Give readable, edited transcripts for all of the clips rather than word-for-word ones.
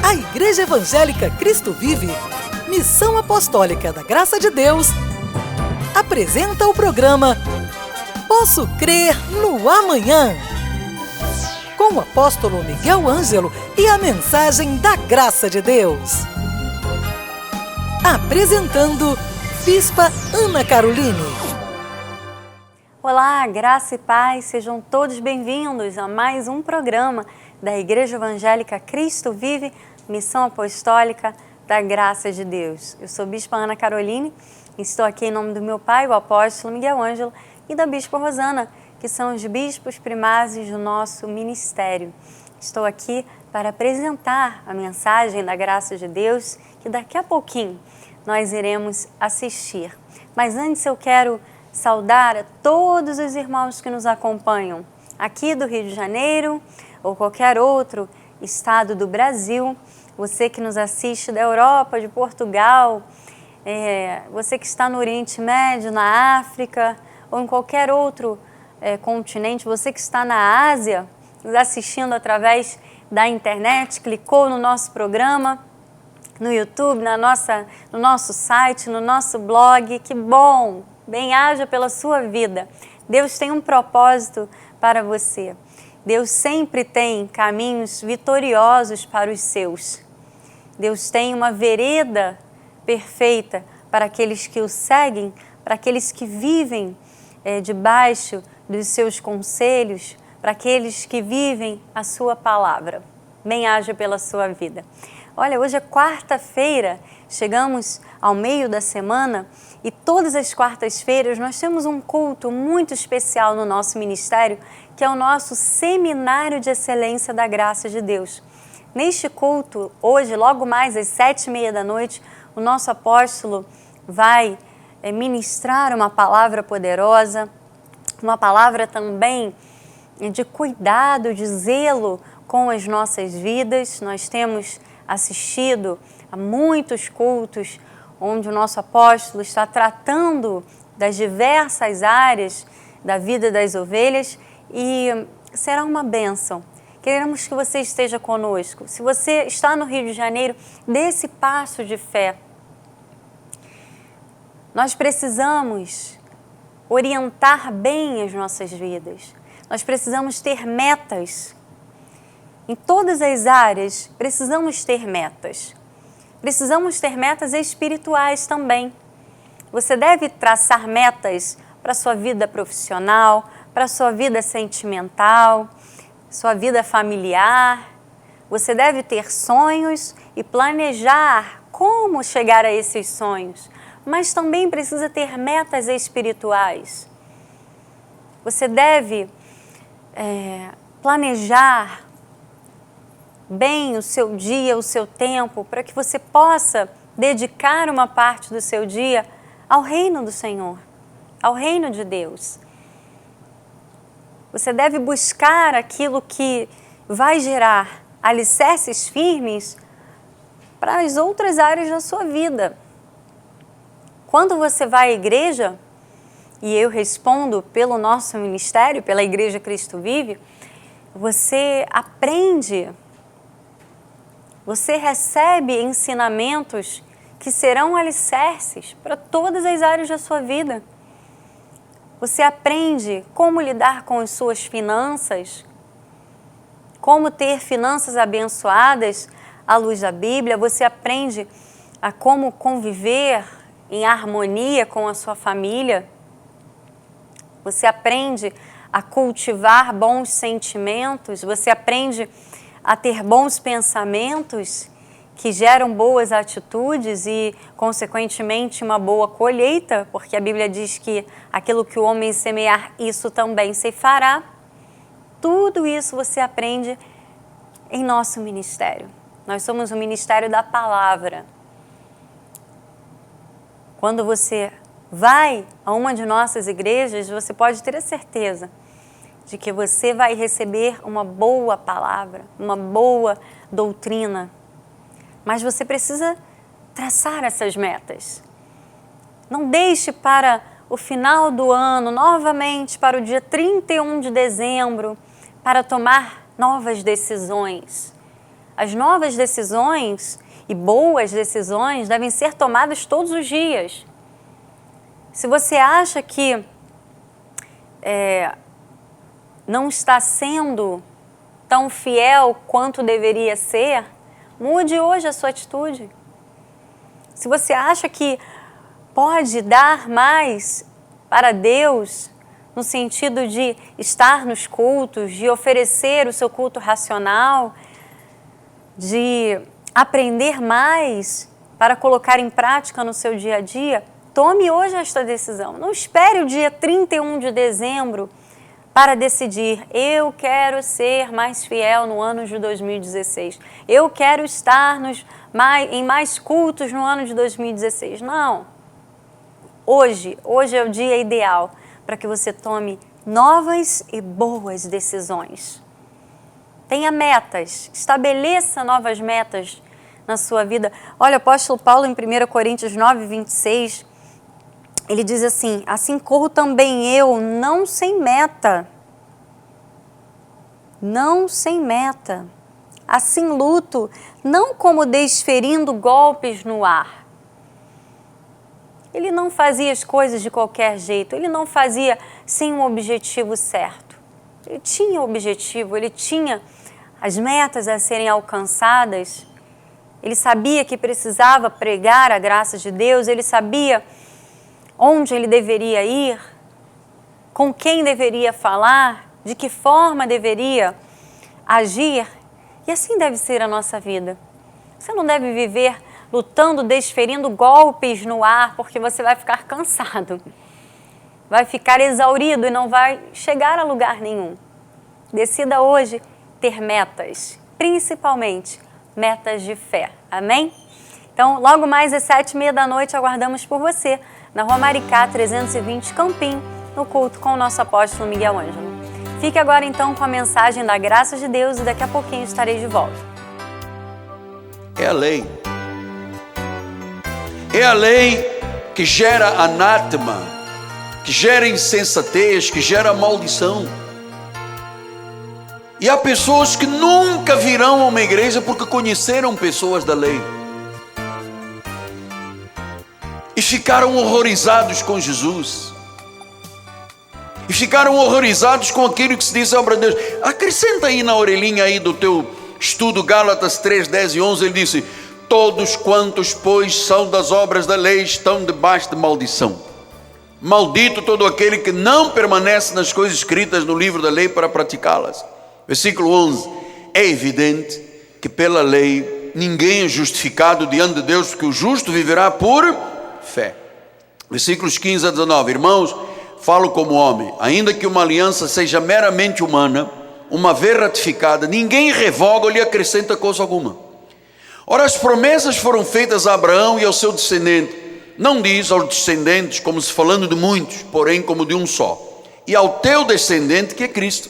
A Igreja Evangélica Cristo Vive, Missão Apostólica da Graça de Deus, apresenta o programa Posso Crer no Amanhã, com o apóstolo Miguel Ângelo e a mensagem da Graça de Deus. Apresentando Bispa Ana Caroline. Olá, graça e paz, sejam todos bem-vindos a mais um programa da Igreja Evangélica Cristo Vive, Missão Apostólica da Graça de Deus. Eu sou Bispa Ana Caroline, estou aqui em nome do meu pai, o apóstolo Miguel Ângelo, e da Bispa Rosana, que são os bispos primazes do nosso ministério. Estou aqui para apresentar a mensagem da Graça de Deus, que daqui a pouquinho nós iremos assistir. Mas antes eu quero saudar a todos os irmãos que nos acompanham aqui do Rio de Janeiro ou qualquer outro estado do Brasil, você que nos assiste da Europa, de Portugal, você que está no Oriente Médio, na África ou em qualquer outro continente, você que está na Ásia, nos assistindo através da internet, clicou no nosso programa, no YouTube, no nosso site, no nosso blog, que bom! Bem-haja pela sua vida. Deus tem um propósito para você. Deus sempre tem caminhos vitoriosos para os seus. Deus tem uma vereda perfeita para aqueles que o seguem, para aqueles que vivem debaixo dos seus conselhos, para aqueles que vivem a sua palavra. Bem-haja pela sua vida. Olha, hoje é quarta-feira, chegamos ao meio da semana e todas as quartas-feiras nós temos um culto muito especial no nosso ministério, que é o nosso Seminário de Excelência da Graça de Deus. Neste culto, hoje, logo mais às 7h30 da noite, o nosso apóstolo vai ministrar uma palavra poderosa, uma palavra também de cuidado, de zelo com as nossas vidas. Nós temos assistido a muitos cultos onde o nosso apóstolo está tratando das diversas áreas da vida das ovelhas e será uma bênção. Queremos que você esteja conosco. Se você está no Rio de Janeiro, dê esse passo de fé. Nós precisamos orientar bem as nossas vidas. Nós precisamos ter metas. Em todas as áreas, precisamos ter metas. Precisamos ter metas espirituais também. Você deve traçar metas para a sua vida profissional, para a sua vida sentimental, sua vida familiar. Você deve ter sonhos e planejar como chegar a esses sonhos, mas também precisa ter metas espirituais. Você deve planejar bem o seu dia, o seu tempo, para que você possa dedicar uma parte do seu dia ao reino do Senhor, ao reino de Deus. Você deve buscar aquilo que vai gerar alicerces firmes para as outras áreas da sua vida. Quando você vai à igreja, e eu respondo pelo nosso ministério, pela Igreja Cristo Vive, você aprende, você recebe ensinamentos que serão alicerces para todas as áreas da sua vida. Você aprende como lidar com as suas finanças, como ter finanças abençoadas à luz da Bíblia. Você aprende a como conviver em harmonia com a sua família. Você aprende a cultivar bons sentimentos. Você aprende a ter bons pensamentos que geram boas atitudes e, consequentemente, uma boa colheita, porque a Bíblia diz que aquilo que o homem semear, isso também se fará. Tudo isso você aprende em nosso ministério. Nós somos o ministério da palavra. Quando você vai a uma de nossas igrejas, você pode ter a certeza de que você vai receber uma boa palavra, uma boa doutrina. Mas você precisa traçar essas metas. Não deixe para o final do ano, novamente para o dia 31 de dezembro, para tomar novas decisões. As novas decisões e boas decisões devem ser tomadas todos os dias. Se você acha que não está sendo tão fiel quanto deveria ser, mude hoje a sua atitude. Se você acha que pode dar mais para Deus, no sentido de estar nos cultos, de oferecer o seu culto racional, de aprender mais para colocar em prática no seu dia a dia, tome hoje esta decisão. Não espere o dia 31 de dezembro para decidir, eu quero ser mais fiel no ano de 2016. Eu quero estar em mais cultos no ano de 2016. Não. Hoje é o dia ideal para que você tome novas e boas decisões. Tenha metas, estabeleça novas metas na sua vida. Olha, o apóstolo Paulo em 1 Coríntios 9, 26, ele diz assim, assim corro também eu, não sem meta. Não sem meta. Assim luto, não como desferindo golpes no ar. Ele não fazia as coisas de qualquer jeito, ele não fazia sem um objetivo certo. Ele tinha objetivo, ele tinha as metas a serem alcançadas, ele sabia que precisava pregar a graça de Deus, ele sabia onde ele deveria ir, com quem deveria falar, de que forma deveria agir, e assim deve ser a nossa vida. Você não deve viver lutando, desferindo golpes no ar, porque você vai ficar cansado, vai ficar exaurido e não vai chegar a lugar nenhum. Decida hoje ter metas, principalmente metas de fé. Amém? Então, logo mais às 7h30 da noite, aguardamos por você na Rua Maricá 320 Campim, no culto com o nosso apóstolo Miguel Ângelo. Fique agora então com a mensagem da graça de Deus e daqui a pouquinho estarei de volta. É a lei. É a lei que gera anátema, que gera insensatez, que gera maldição. E há pessoas que nunca virão a uma igreja porque conheceram pessoas da lei e ficaram horrorizados com Jesus, e ficaram horrorizados com aquilo que se diz sobre Deus. Acrescenta aí na orelhinha aí do teu estudo Gálatas 3, 10 e 11, ele disse: todos quantos, pois, são das obras da lei estão debaixo de maldição. Maldito todo aquele que não permanece nas coisas escritas no livro da lei para praticá-las. Versículo 11, é evidente que pela lei ninguém é justificado diante de Deus, porque o justo viverá por fé. Versículos 15 a 19, irmãos, falo como homem, ainda que uma aliança seja meramente humana, uma vez ratificada, ninguém revoga ou lhe acrescenta coisa alguma. Ora, as promessas foram feitas a Abraão e ao seu descendente, não diz aos descendentes como se falando de muitos, porém como de um só, e ao teu descendente que é Cristo.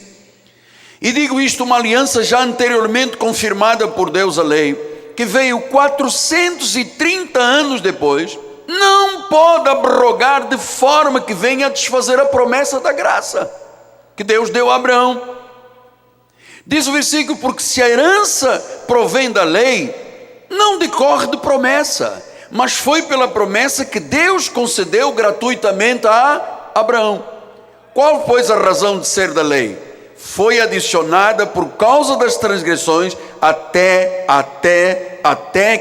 E digo isto, uma aliança já anteriormente confirmada por Deus, a lei, que veio 430 anos depois, não pode abrogar de forma que venha a desfazer a promessa da graça que Deus deu a Abraão. Diz o versículo, porque se a herança provém da lei, não decorre de promessa, mas foi pela promessa que Deus concedeu gratuitamente a Abraão. Qual, pois, a razão de ser da lei? Foi adicionada por causa das transgressões até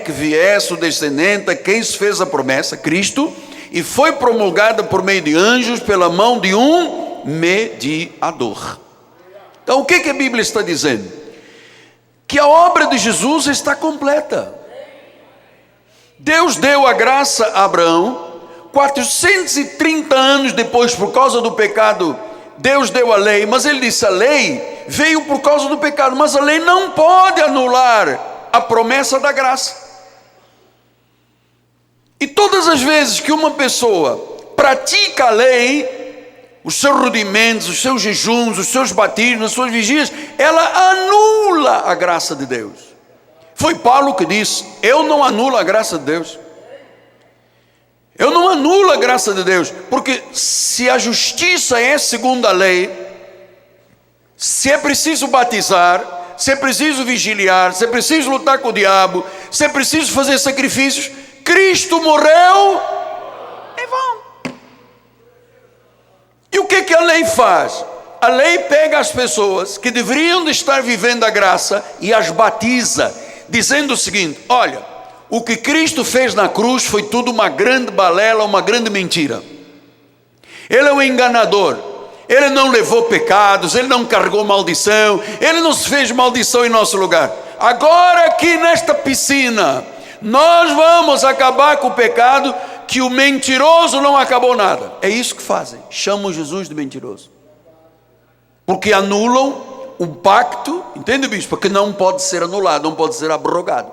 que viesse o descendente a quem se fez a promessa, Cristo, e foi promulgada por meio de anjos pela mão de um mediador. Então o que a Bíblia está dizendo? Que a obra de Jesus está completa. Deus deu a graça a Abraão, 430 anos depois, por causa do pecado, Deus deu a lei, mas ele disse, a lei veio por causa do pecado, mas a lei não pode anular a promessa da graça. E todas as vezes que uma pessoa pratica a lei, os seus rudimentos, os seus jejuns, os seus batismos, as suas vigílias, ela anula a graça de Deus. Foi Paulo que disse, eu não anulo a graça de Deus. Eu não anulo a graça de Deus, porque se a justiça é segundo a lei, se é preciso batizar, se é preciso vigiliar, se é preciso lutar com o diabo, se é preciso fazer sacrifícios, Cristo morreu em vão. E o que é que a lei faz? A lei pega as pessoas que deveriam de estar vivendo a graça e as batiza, dizendo o seguinte: olha, o que Cristo fez na cruz foi tudo uma grande balela, uma grande mentira. Ele é um enganador, ele não levou pecados, ele não carregou maldição, ele não se fez maldição em nosso lugar. Agora aqui nesta piscina, nós vamos acabar com o pecado, que o mentiroso não acabou nada. É isso que fazem, chamam Jesus de mentiroso, porque anulam um pacto, entende, bispo? Que não pode ser anulado, não pode ser abrogado.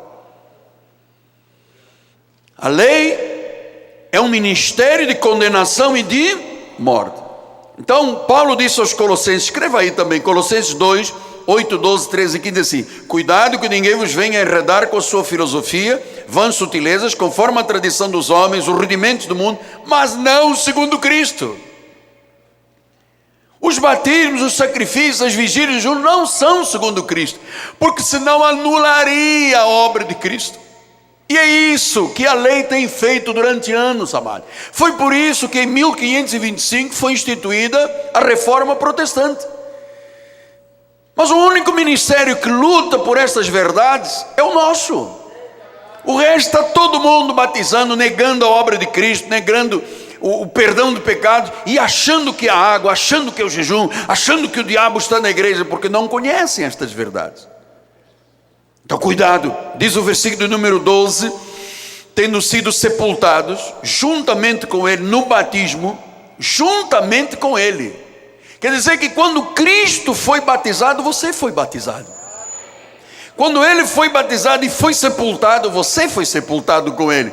A lei é um ministério de condenação e de morte. Então Paulo disse aos Colossenses, escreva aí também, Colossenses 2, 8, 12, 13 e 15 assim: cuidado que ninguém vos venha enredar com a sua filosofia, vãs sutilezas, conforme a tradição dos homens, os rudimentos do mundo, mas não segundo Cristo. Os batismos, os sacrifícios, as vigílias não são segundo Cristo, porque senão anularia a obra de Cristo. E é isso que a lei tem feito durante anos, amado. Foi por isso que em 1525 foi instituída a Reforma Protestante. Mas o único ministério que luta por essas verdades é o nosso. O resto está todo mundo batizando, negando a obra de Cristo, negando o perdão de pecados e achando que é a água, achando que é o jejum, achando que o diabo está na igreja, porque não conhecem estas verdades. Então cuidado, diz o versículo número 12: tendo sido sepultados juntamente com ele no batismo, juntamente com ele. Quer dizer que quando Cristo foi batizado, você foi batizado. Quando ele foi batizado e foi sepultado, você foi sepultado com ele,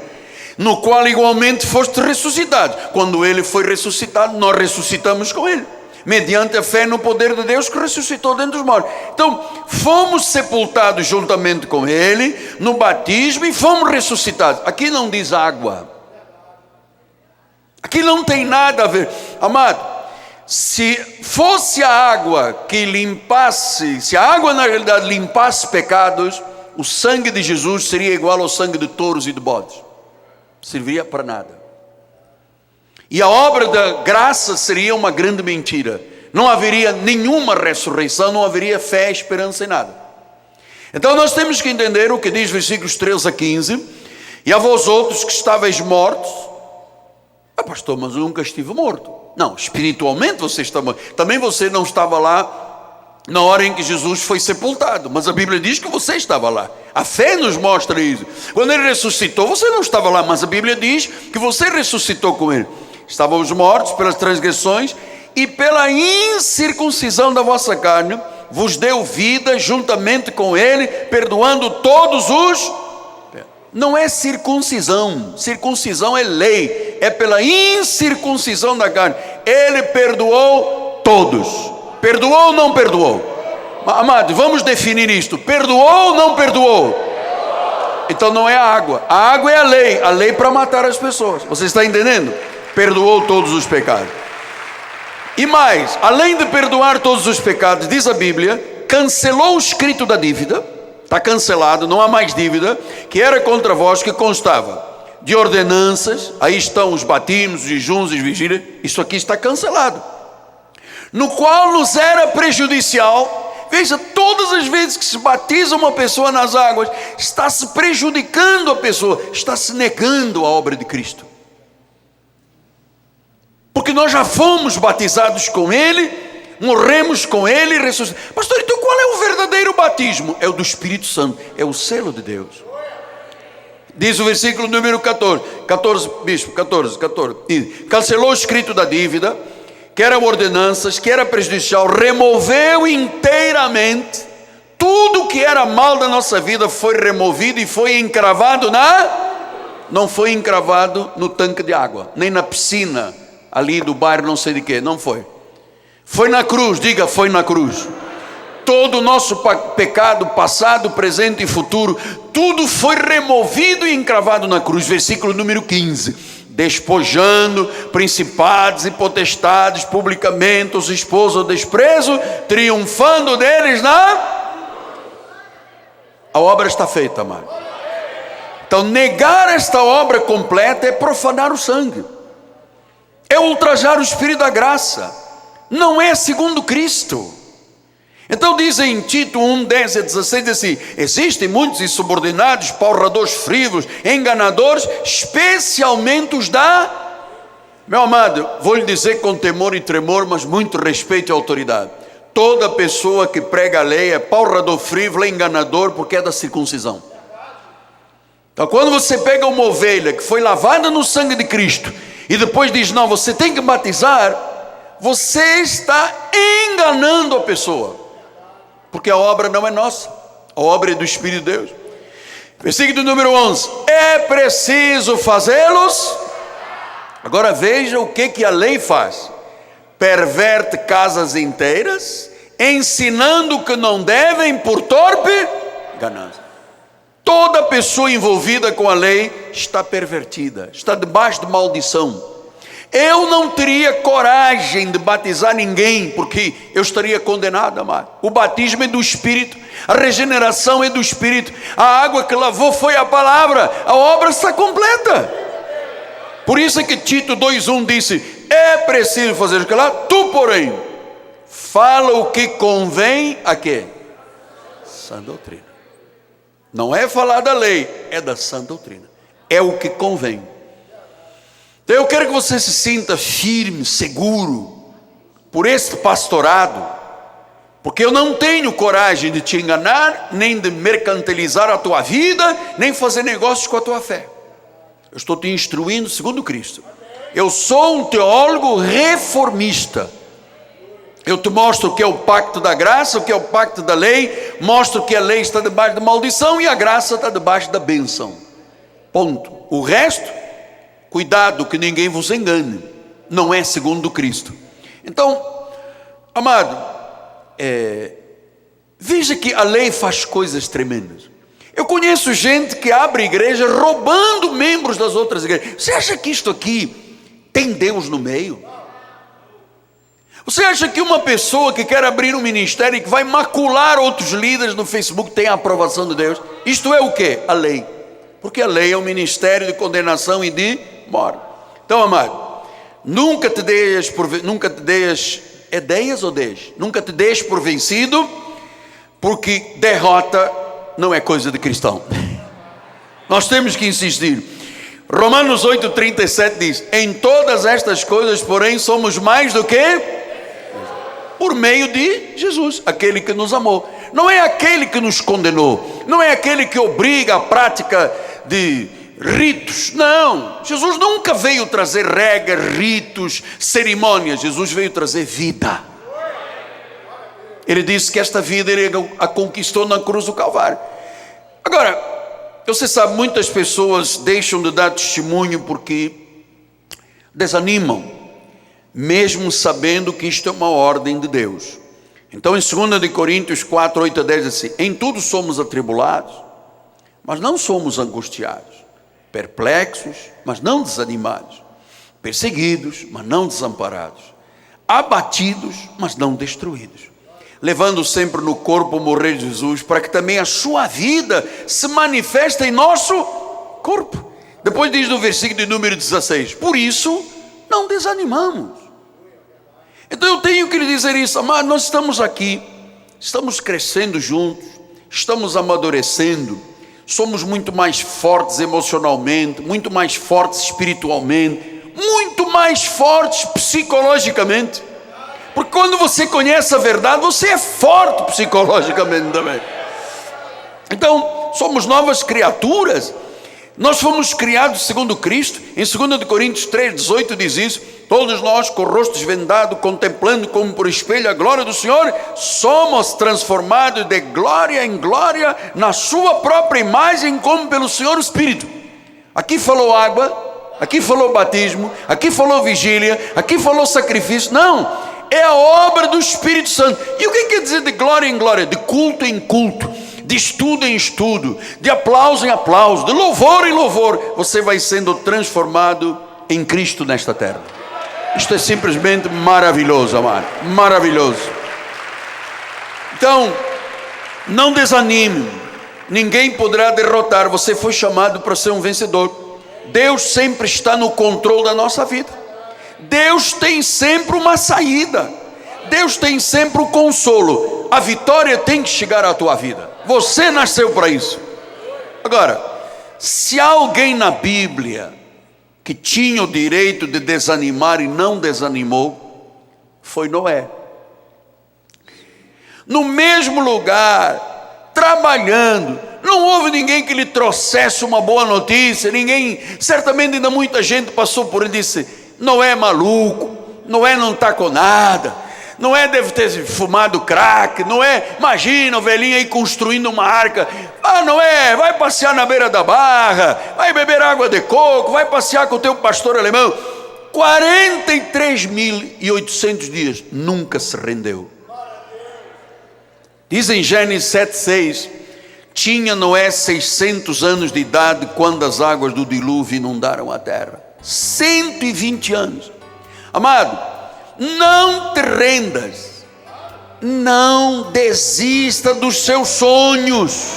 no qual igualmente foste ressuscitado. Quando ele foi ressuscitado, nós ressuscitamos com ele, mediante a fé no poder de Deus que ressuscitou dentre os mortos. Então, fomos sepultados juntamente com ele no batismo e fomos ressuscitados. Aqui não diz água, aqui não tem nada a ver, amado. Se fosse a água que limpasse, se a água na realidade limpasse pecados, o sangue de Jesus seria igual ao sangue de touros e de bodes, serviria para nada. E a obra da graça seria uma grande mentira. Não haveria nenhuma ressurreição, não haveria fé, esperança em nada. Então nós temos que entender o que diz versículos 13 a 15. E a vós outros que estáveis mortos. Pastor, mas eu nunca estive morto. Não, espiritualmente você está morto. Também você não estava lá na hora em que Jesus foi sepultado, mas a Bíblia diz que você estava lá. A fé nos mostra isso. Quando ele ressuscitou, você não estava lá, mas a Bíblia diz que você ressuscitou com ele. Estávamos mortos pelas transgressões e pela incircuncisão da vossa carne, vos deu vida juntamente com ele, perdoando todos os... Não é circuncisão, circuncisão é lei, é pela incircuncisão da carne. Ele perdoou todos. Perdoou ou não perdoou? Amado, vamos definir isto: perdoou ou não perdoou? Então não é a água é a lei para matar as pessoas. Você está entendendo? Perdoou todos os pecados. E mais, além de perdoar todos os pecados, diz a Bíblia, cancelou o escrito da dívida. Está cancelado, não há mais dívida, que era contra vós, que constava de ordenanças. Aí estão os batismos, os jejuns, as vigílias. Isso aqui está cancelado, no qual nos era prejudicial. Veja, todas as vezes que se batiza uma pessoa nas águas, está se prejudicando a pessoa, está se negando a obra de Cristo, porque nós já fomos batizados com ele, morremos com ele e ressuscitamos. Pastor, então qual é o verdadeiro batismo? É o do Espírito Santo, é o selo de Deus. Diz o versículo número 14, bispo, 14. Cancelou o escrito da dívida, que eram ordenanças, que era prejudicial, removeu inteiramente tudo que era mal da nossa vida, foi removido e foi encravado não foi encravado no tanque de água, nem na piscina ali do bairro não sei de quê, não foi. Foi na cruz, diga, foi na cruz. Todo o nosso pecado, passado, presente e futuro, tudo foi removido e encravado na cruz. Versículo número 15. Despojando principados e potestades publicamente, os expôs ao desprezo, triunfando deles a obra está feita, amado. Então negar esta obra completa é profanar o sangue, é ultrajar o Espírito da graça, não é segundo Cristo. Então diz em Tito 1, 10 a 16, diz assim: existem muitos insubordinados, palradores frívolos, enganadores, especialmente os da... Meu amado, vou lhe dizer com temor e tremor, mas muito respeito e autoridade: toda pessoa que prega a lei é palrador frívolo, é enganador, porque é da circuncisão. Então quando você pega uma ovelha que foi lavada no sangue de Cristo e depois diz, não, você tem que batizar, você está enganando a pessoa, porque a obra não é nossa, a obra é do Espírito de Deus. Versículo número 11: é preciso fazê-los. Agora veja o que a lei faz: perverte casas inteiras, ensinando que não devem por torpe ganância. Toda pessoa envolvida com a lei está pervertida, está debaixo de maldição. Eu não teria coragem de batizar ninguém, porque eu estaria condenado, amado. O batismo é do Espírito, a regeneração é do Espírito, a água que lavou foi a palavra, a obra está completa. Por isso é que Tito 2:1 disse: é preciso fazer o que lá, tu porém fala o que convém a quê? Sã doutrina. Não é falar da lei, é da sã doutrina, é o que convém. Então eu quero que você se sinta firme, seguro por este pastorado, porque eu não tenho coragem de te enganar, nem de mercantilizar a tua vida, nem fazer negócios com a tua fé. Eu estou te instruindo segundo Cristo. Eu sou um teólogo reformista. Eu te mostro o que é o pacto da graça, o que é o pacto da lei, mostro que a lei está debaixo da maldição e a graça está debaixo da bênção. Ponto. O resto, cuidado que ninguém vos engane, não é segundo Cristo. Então, amado, veja que a lei faz coisas tremendas. Eu conheço gente que abre igreja roubando membros das outras igrejas. Você acha que isto aqui tem Deus no meio? Você acha que uma pessoa que quer abrir um ministério e que vai macular outros líderes no Facebook tem a aprovação de Deus? Isto é o quê? A lei. Porque a lei é um ministério de condenação e de morte. Então, amado, nunca te deixes por vencido, porque derrota não é coisa de cristão. Nós temos que insistir. Romanos 8:37 diz: em todas estas coisas, porém, somos mais do que por meio de Jesus, aquele que nos amou. Não é aquele que nos condenou, não é aquele que obriga a prática de ritos. Não, Jesus nunca veio trazer regras, ritos, cerimônias. Jesus veio trazer vida. Ele disse que esta vida ele a conquistou na cruz do Calvário. Agora, você sabe, muitas pessoas deixam de dar testemunho porque desanimam, mesmo sabendo que isto é uma ordem de Deus. Então em 2 Coríntios 4, 8 a 10 diz assim: em tudo somos atribulados, mas não somos angustiados, perplexos, mas não desanimados, perseguidos, mas não desamparados, abatidos, mas não destruídos, levando sempre no corpo o morrer de Jesus, para que também a sua vida se manifeste em nosso corpo. Depois diz no versículo de número 16: por isso não desanimamos. Então eu tenho que lhe dizer isso, amado. Nós estamos aqui, estamos crescendo juntos, estamos amadurecendo, somos muito mais fortes emocionalmente, muito mais fortes espiritualmente, muito mais fortes psicologicamente, porque quando você conhece a verdade, você é forte psicologicamente também. Então somos novas criaturas. Nós fomos criados segundo Cristo. Em 2 Coríntios 3:18 diz isso: todos nós, com o rosto desvendado, contemplando como por espelho a glória do Senhor, somos transformados de glória em glória na sua própria imagem, como pelo Senhor o Espírito. Aqui falou água, aqui falou batismo, aqui falou vigília, aqui falou sacrifício. Não, é a obra do Espírito Santo. E o que quer dizer de glória em glória? De culto em culto, de estudo em estudo, de aplauso em aplauso, de louvor em louvor. Você vai sendo transformado em Cristo nesta terra. Isto é simplesmente maravilhoso, amado, maravilhoso. Então, não desanime, ninguém poderá derrotar. Você foi chamado para ser um vencedor. Deus sempre está no controle da nossa vida. Deus tem sempre uma saída. Deus tem sempre o consolo. A vitória tem que chegar à tua vida. Você nasceu para isso. Agora, se há alguém na Bíblia que tinha o direito de desanimar e não desanimou, foi Noé. No mesmo lugar, trabalhando, não houve ninguém que lhe trouxesse uma boa notícia, ninguém, certamente ainda muita gente passou por ele e disse: Noé é maluco, Noé não está com nada, Noé deve ter fumado crack, Noé, imagina o velhinho aí construindo uma arca. Ah, Noé, vai passear na beira da barra, vai beber água de coco, vai passear com o teu pastor alemão. 43.800 dias, nunca se rendeu. Diz em Gênesis 7,6, tinha Noé 600 anos de idade quando as águas do dilúvio inundaram a terra. 120 anos. Amado, não te rendas, não desista dos seus sonhos,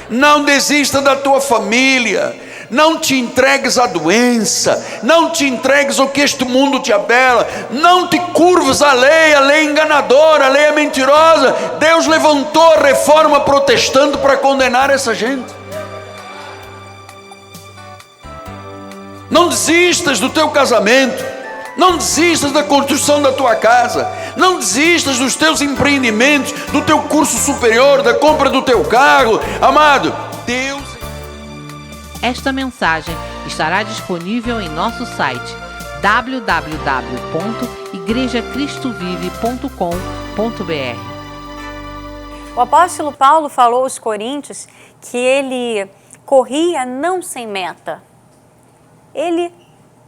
não desista da tua família, não te entregues à doença, não te entregues ao que este mundo te abela, não te curves à lei é enganadora, a lei é mentirosa. Deus levantou a reforma protestante para condenar essa gente. Não desistas do teu casamento, não desistas da construção da tua casa, não desistas dos teus empreendimentos, do teu curso superior, da compra do teu carro. Amado, Deus... Esta mensagem estará disponível em nosso site www.igrejacristovive.com.br. O apóstolo Paulo falou aos Coríntios que ele corria não sem meta. Ele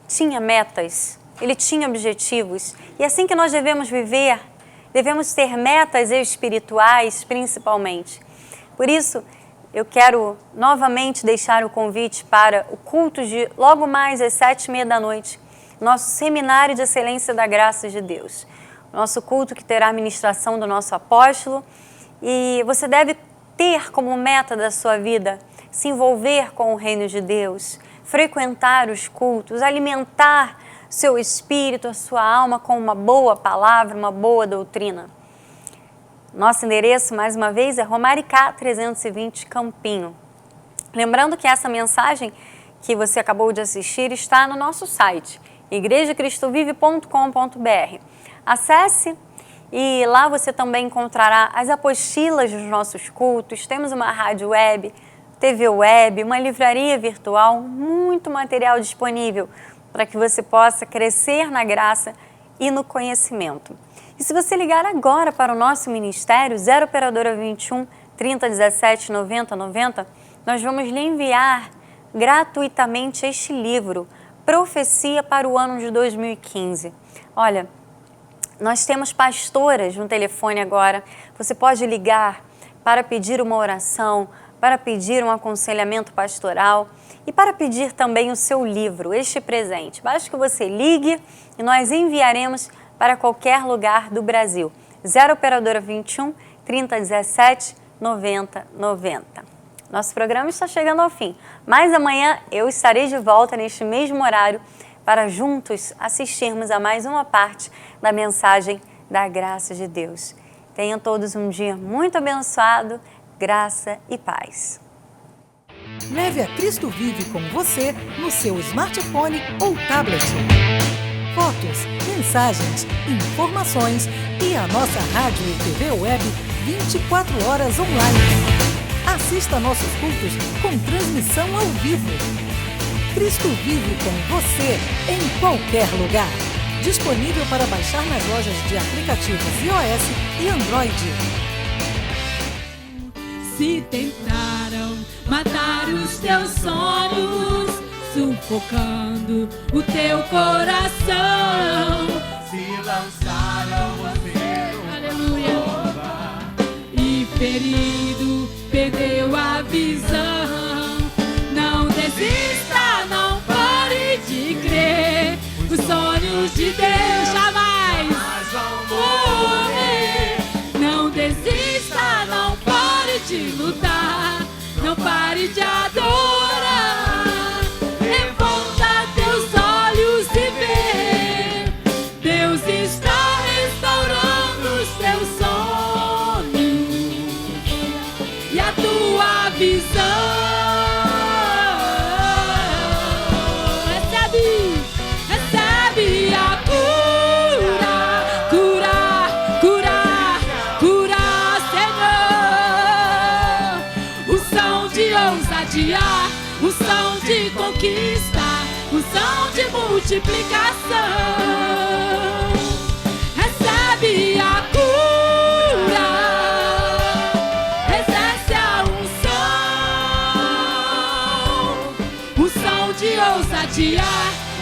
tinha metas, ele tinha objetivos. E assim que nós devemos viver, devemos ter metas espirituais principalmente. Por isso, eu quero novamente deixar o convite para o culto de logo mais às 7h30 da noite, nosso seminário de excelência da graça de Deus. Nosso culto que terá a ministração do nosso apóstolo, e você deve ter como meta da sua vida se envolver com o reino de Deus, frequentar os cultos, alimentar seu espírito, a sua alma com uma boa palavra, uma boa doutrina. Nosso endereço, mais uma vez, é Romaricá 320 Campinho. Lembrando que essa mensagem que você acabou de assistir está no nosso site, igrejacristovive.com.br. Acesse e lá você também encontrará as apostilas dos nossos cultos. Temos uma rádio web, TV web, uma livraria virtual, muito material disponível para que você possa crescer na graça e no conhecimento. E se você ligar agora para o nosso ministério, 0 Operadora 21 3017 90 90, nós vamos lhe enviar gratuitamente este livro, Profecia para o ano de 2015. Olha, nós temos pastoras no telefone agora, você pode ligar para pedir uma oração, para pedir um aconselhamento pastoral e para pedir também o seu livro, este presente. Basta que você ligue e nós enviaremos para qualquer lugar do Brasil. 0 Operadora 21 3017 90 90. Nosso programa está chegando ao fim, mas amanhã eu estarei de volta neste mesmo horário para juntos assistirmos a mais uma parte da mensagem da graça de Deus. Tenham todos um dia muito abençoado, graça e paz. Leve a Cristo Vive com você no seu smartphone ou tablet. Fotos, mensagens, informações e a nossa rádio e TV web 24 horas online. Assista nossos cultos com transmissão ao vivo. Cristo Vive com você em qualquer lugar. Disponível para baixar nas lojas de aplicativos iOS e Android. Se tentaram matar os teus sonhos, sufocando o teu coração, se lançaram você, aleluia, e ferido perdeu a visão. Não desista, não pare de crer, os sonhos de Deus jamais vão morrer. Não desista, não pare de lutar. exultar, não pare de adorar. Levanta teus olhos e vê, Deus está restaurando os teus sonhos e a tua visão. Recebe a cura, cura, cura, cura, Senhor. Unção de ousadia, unção de conquista, unção de multiplicação. Recebe a cura, exerce a unção, unção de ousadia,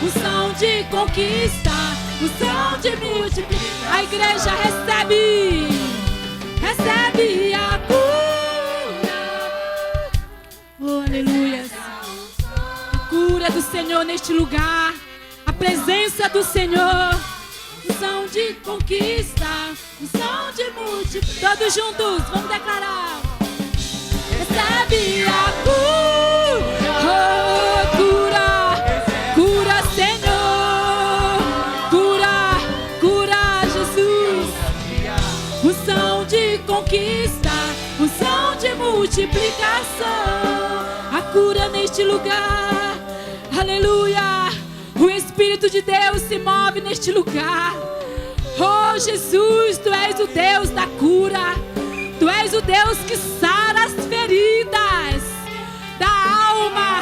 unção de conquista, unção de multiplicação. A igreja recebe, recebe a cura. Oh, aleluia. A cura do Senhor neste lugar, a presença do Senhor, unção de conquista, unção de multiplicação. Todos juntos, vamos declarar. Recebe a cura, oh, cura, cura, Senhor, cura, cura, Jesus. Unção de conquista, unção de multiplicação. A cura neste lugar, aleluia. O Espírito de Deus se move neste lugar. Oh, Jesus, Tu és o Deus da cura. Tu és o Deus que sara as feridas da alma.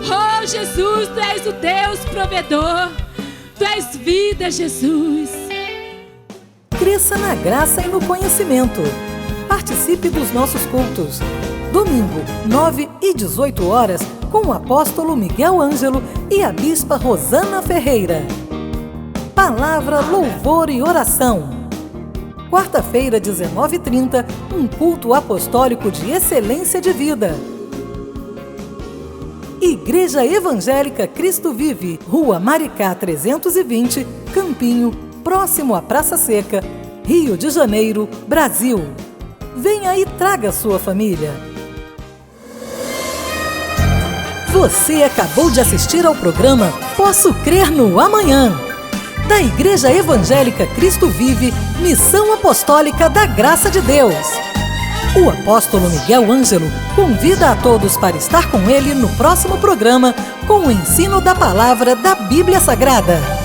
Oh, Jesus, Tu és o Deus provedor. Tu és vida, Jesus. Cresça na graça e no conhecimento. Participe dos nossos cultos. Domingo, 9 e 18 horas, com o apóstolo Miguel Ângelo e a bispa Rosana Ferreira. Palavra, louvor e oração. Quarta-feira, 19h30, um culto apostólico de excelência de vida. Igreja Evangélica Cristo Vive, Rua Maricá 320, Campinho, próximo à Praça Seca, Rio de Janeiro, Brasil. Venha e traga sua família. Você acabou de assistir ao programa Posso Crer no Amanhã, da Igreja Evangélica Cristo Vive, Missão Apostólica da Graça de Deus. O apóstolo Miguel Ângelo convida a todos para estar com ele no próximo programa com o ensino da palavra da Bíblia Sagrada.